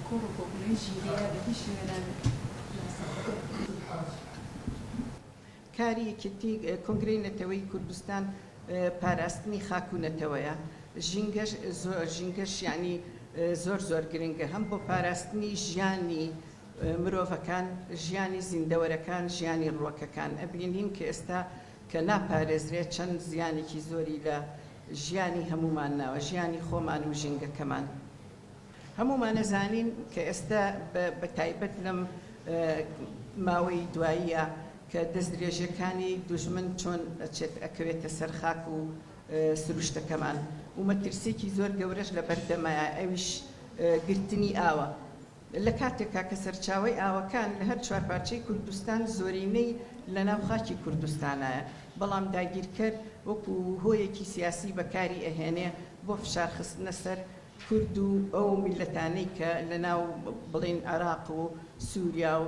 كۆڕ و کۆبوونەوەی ژینگەیە بە هیچ شوێنان کاری یەکێتی کۆنگرەی نەتەوەی کوردستان پاراستنی خاک و نەتەوەیە. ژینگەش یعنی زۆر گرنگە هەم بۆ پاراستنی ژیانی مرۆڤەکان، ژیانی زیندەوەرەکان، ژیانی ڕووەکەکان. ئەبینیم کە ئێستا کە ناپارێزرێت چەند زیانێکی زۆری لە ژیانی هەمومان ناوە، ژیانی خۆمان و ژینگەکەمان. هەمومان نەزانین کە ئێستا بە تایبەت لەم ماوەی دواییە کە دەست درێژەکانی دوژمن چۆن ئەکەوێتە سەر خاک و سروشتەکەمان و مەترسێکی زۆر گەورەش لە بەردەمایە، ئەویش گرتنی ئاوە. لە کاتێکا کە سەرچاوەی ئاوەکان لە هەر چوارپارچەی کوردستان زۆرینەی لە ناو خاکی کوردستانایە، بەڵام داگیرکرد وەکو هۆیەکی سیاسی بەکاری ئەهێنێ بۆ فشارخستنە سەر کورد و ئەو میلەتانەی کە لە ناو بڵین عێراق و سووریا و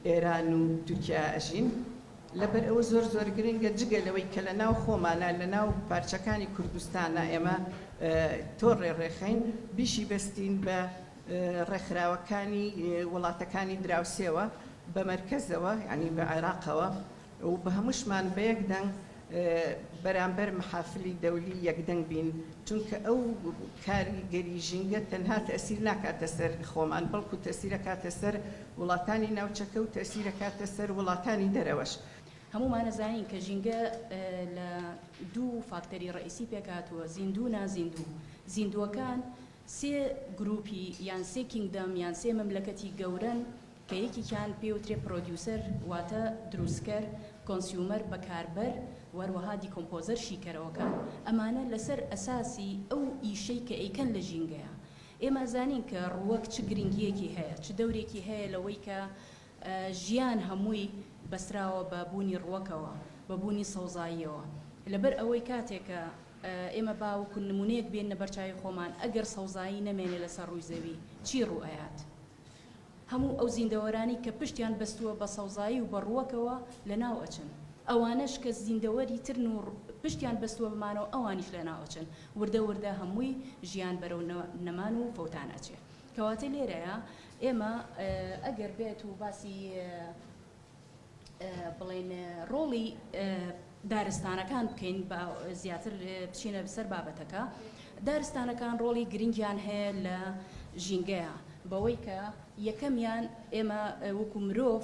ئێران و تورکیا ئەژین. لەبەر ئەوە زۆر گرنگە جگە لەوەی کە لە ناو خۆمانە لە ناو پارچەکانی کوردستانە ئێمە تۆڕێ ڕێخەین بیشی بەستین بە ڕێکخراوەکانی وڵاتەکانی دراوسێوە بە مەرکەزەوە، یعنی بە عێراقەوە و بە هەمووشمان بە یەکدەنگ بەرامبەر محافلی دەولی یەکدەنگ بین، چونکە ئەو کاریگەری ژینگە تەنها تەسیر ناکاتە سەر خۆمان، بەڵکو تەسیرەکاتە سەر وڵاتانی ناوچەکە و تەسیرەکاتە سەر وڵاتانی دەرەوەش. هەمومان نەزانین کە ژینگە لە دوو فاکتەری ڕئیسی پێکاتوە، زیندوو نازیندوو. زیندووەکان سێ گروپی یان سێ کینگدەم یان سێ مەملەکەتی گەورن کە یەکێکیان پێوترێ پرۆدیوسەر واتە دروستکەر، کۆنسیومەر بەکاربەر، وەروەها دیکۆمپۆزەر شیکەرەوەکان. ئەمانە لەسەر ئەساسی ئەو ئیشەی کە ئەیکەن لە ژینگەیە. ئێمە زانین کە ڕووەک چ گرنگیەکی هەیە، چ دەورێکی هەیە لەوەی کە ژیان هەمووی بەسراوە بە بوونی ڕووەکەوە، بە بوونی سەوزاییەوە. لەبەر ئەوەی کاتێکە ئێمە باوەکو نمونەیەک بێنە بەرچاوی خۆمان، ئەگەر سەوزایی نەمێنێ لەسەر ڕووی زەوی چی ڕوئەیات؟ هەموو ئەو زیندەوەرانی کە پشتیان بەستووە بە سەوزایی و بە ڕووەکەوە لە ناو ئەچن. ئەوانەش کە زیندەوەری ترن و پشتیان بەستووە بمانەوە ئەوانیش لە ناو ئەچن. وردە هەمووی ژیان بەرەو نەمان و فەوتان ئەچێ. کەواتە لێرەیە ئێمە ئەگەر بێت و باسی بڵێن ڕۆڵی دارستانەکان بکەین زیاتر بچینە سەر بابەتەکە، دارستانەکان ڕۆڵی گرنگیان هەیە لە ژینگەیە، بەوەی کە یەکەمیان ئێمە وەکو مرۆڤ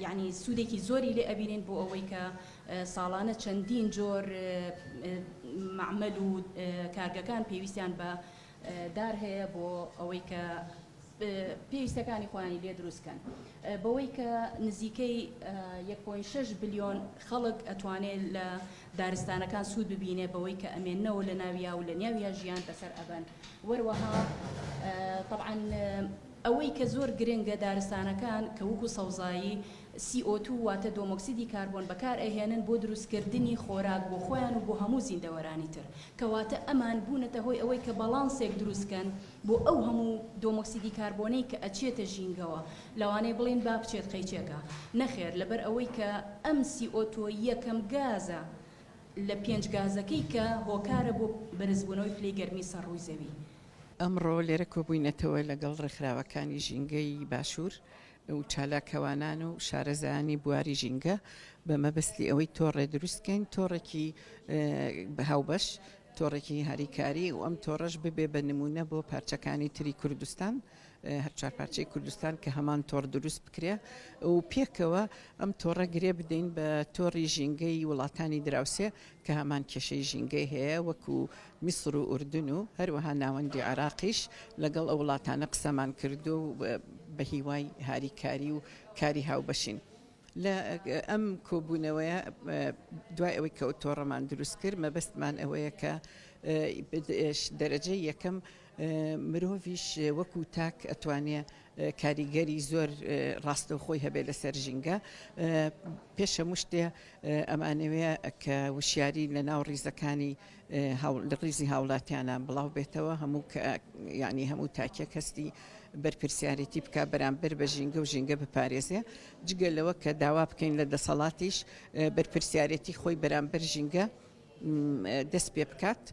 یعنی سوودێکی زۆری لێ ئەبینین بۆ ئەوەی کە ساڵانە چەندین جۆر معمەل و کارگەکان پێویستیان بە دار هەیە بۆ ئەوەی کە پێویستەکانی خۆیانی لێ دروستکەن، بەوەی کە نزیکەی 1.6 بلیۆن خەڵک ئەتوانێت لە دارستانەکان سوود ببینێ بەوەی کە ئەمێنەوە لە ناویا و لە ناویا ژیان بەسەر ئەبەن. وەروەها طبعاً ئەوەی کە زۆر گرنگە دارستانەکان کە وەکو سەوزایی CO2 واتە دۆمۆکسیدی کاربۆن بەکار ئەهێنن بۆ دروستکردنی خۆراک بۆ خۆیان و بۆ هەموو زیندەوەرانی تر، کەواتە ئەمان بوونەتە هۆی ئەوەی کە بەڵانسێک دروستکەن بۆ ئەو هەموو دۆمۆکسیدی کاربۆنەی کە ئەچێتە ژینگەوە، لەوانەیە بڵێن با بچێت قەیچێکە. نەخێر، لەبەر ئەوەی کە ئەم CO2 یەکەم گازە لە 5 گازەکەی کە هۆکارە بۆ بەرزبوونەوەی پلەی گەرمی سەر ڕووی زەوی. ئەمڕۆ لێرە کۆبووینەتەوە لەگەڵ ڕێکخراوەکانی ژینگەی باشوور و چالاکەوانان و شارەزایانی بواری ژینگە بە مەبەستی ئەوەی تۆڕێ دروستکەین، تۆڕێکی هاوبەش، تۆڕێکی هاریکاری و ئەم تۆڕەش ببێ بە نمونە بۆ پارچەکانی تری کوردستان، هەر چوار پارچەی کوردستان کە هەمان تۆڕ دروست بکرێ و پێکەوە ئەم تۆڕە گرێ بدەین بە تۆڕی ژینگەی وڵاتانی دراوسێ کە هەمان کێشەی ژینگەی هەیە وەکو میسر و ئوردون و هەروەها ناوەندی عێراقیش لەگەڵ ئەو وڵاتانە قسەمان کردو و بە هیوای هاریکاری و کاری هاوبەشین. لە ئەم کۆبوونەوەیە دوای ئەوەی کە ئەو تۆڕەمان دروست کرد مەبەستمان ئەوەیە کە دەرەجەی یەکەم مرۆڤیش وەکو تاک ئەتوانێ کاریگەری زۆر ڕاستەوخۆی هەبێ لەسەر ژینگە. پێش هەموو شتێ ئەمانەوەیە کە وشیاری لە ناو ڕیزەکانی لە ڕیزی هاوڵاتیانە بڵاو بێتەوە، یعنی هەموو تاکێک هەستی بەرپرسیارەتی بکە بەرامبەر بە ژینگە و ژینگە بپارێزێ، جگە لەوە کە داوا بکەین لە دەسەڵاتیش بەرپرسیارەتی خۆی بەرامبەر ژینگە دەست پێ بکات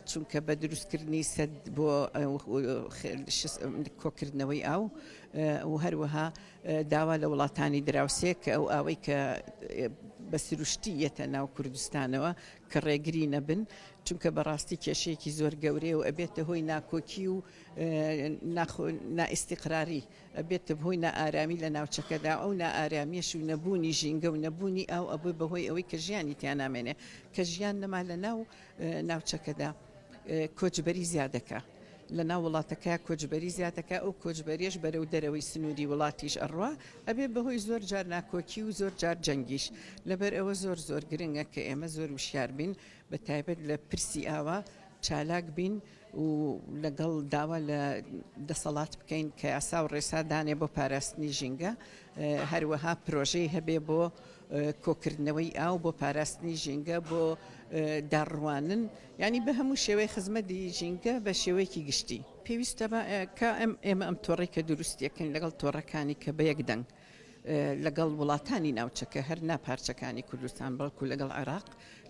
چونکە بە دروستکردنی سەد بۆ کۆکردنەوەی ئاو و هەروەها داوا لە وڵاتانی دراوسێ کە ئەو ئاوەی کە بە سروشتیەتە ناو کوردستانەوە کە ڕێگری نەبن چونکە بەڕاستی کێشەیەکی زۆر گەورەیە و ئەبێتە هۆی ناکۆکی و نائستیقراری ئەبێتە هۆی نائارامی لە ناوچەکەدا ئەو نائارامیەش و نەبوونی ژینگە و نەبوونی ئاو ئەبێ بەهۆی ئەوەی کە ژیانی تیان نامێنێ کە ژیان نەما لە ناو ناوچەکەدا کۆچبەری زیادەکە لە ناو وڵاتەکە کۆچبەری زیاتەکە ئەو کۆچبەریش بەرەو دەرەوەی سنووری وڵاتیش ئەڕوا ئەبێ بەهۆی زۆر جار ناکۆکی و زۆر جار جەنگیش لەبەر ئەوە زۆر گرنگە کە ئێمە زۆر وشیار بین بە تایبەت لە پرسی ئاوا چالاک بین و لەگەڵ داوا لە دەسەڵات بکەین کە یاسا و ڕێسا دانێ بۆ پاراستنی ژینگە هەروەها پرۆژەی هەبێ بۆ کۆکردنەوەی ئاو بۆ پاراستنی ژینگە بۆ داڕوانن ینی بە هەموو شێوەی خزمەتی ژینگە بە شێوەیەکی گشتی پێویستە کە ئێمە ئەم تۆڕی کە دروستیەکەین لەگەڵ تۆڕەکانی کە بە یەک دەنگ لەگەڵ وڵاتانی ناوچەکە هەر ناپارچەکانی کوردستان بەڵکو لەگەڵ عێراق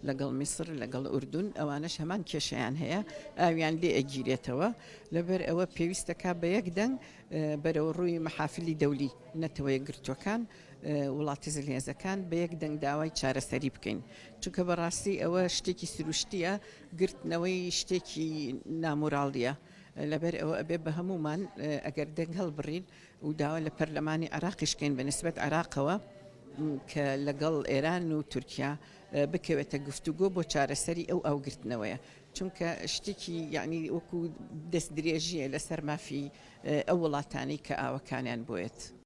لەگەڵ میسر لەگەڵ ئوردون ئەوانەش هەمان کێشەیان هەیە ئاویان لێ ئەگیرێتەوە لەبەر ئەوە پێویستەکە بە یەک دەنگ بەرەو ڕووی مەحافلی دەولی نەتەوە یەکگرتوەکان وڵاتی زلهێزەکان بە یەک دەنگ داوای چارەسەری بکەین چونکە بەڕاستی ئەوە شتێکی سروشتیە گرتنەوەی شتێکی نامۆراڵیە لەبەر ئەوە ئەبێ بە هەمومان ئەگەر دەنگ هەڵبڕین و داوا لە پەرلەمانی عێراقیشکەین بە نسبەت عێراقەوە کە لەگەڵ ئێران و تورکیا بکەوێتە گفتوگۆ بۆ چارەسەری ئەو ئاوگرتنەوەیە چونکە شتێکی یعنی وەکو دەست درێژیە لەسەر مافی ئەو وڵاتانی کە ئاوەکانیان بۆیێت.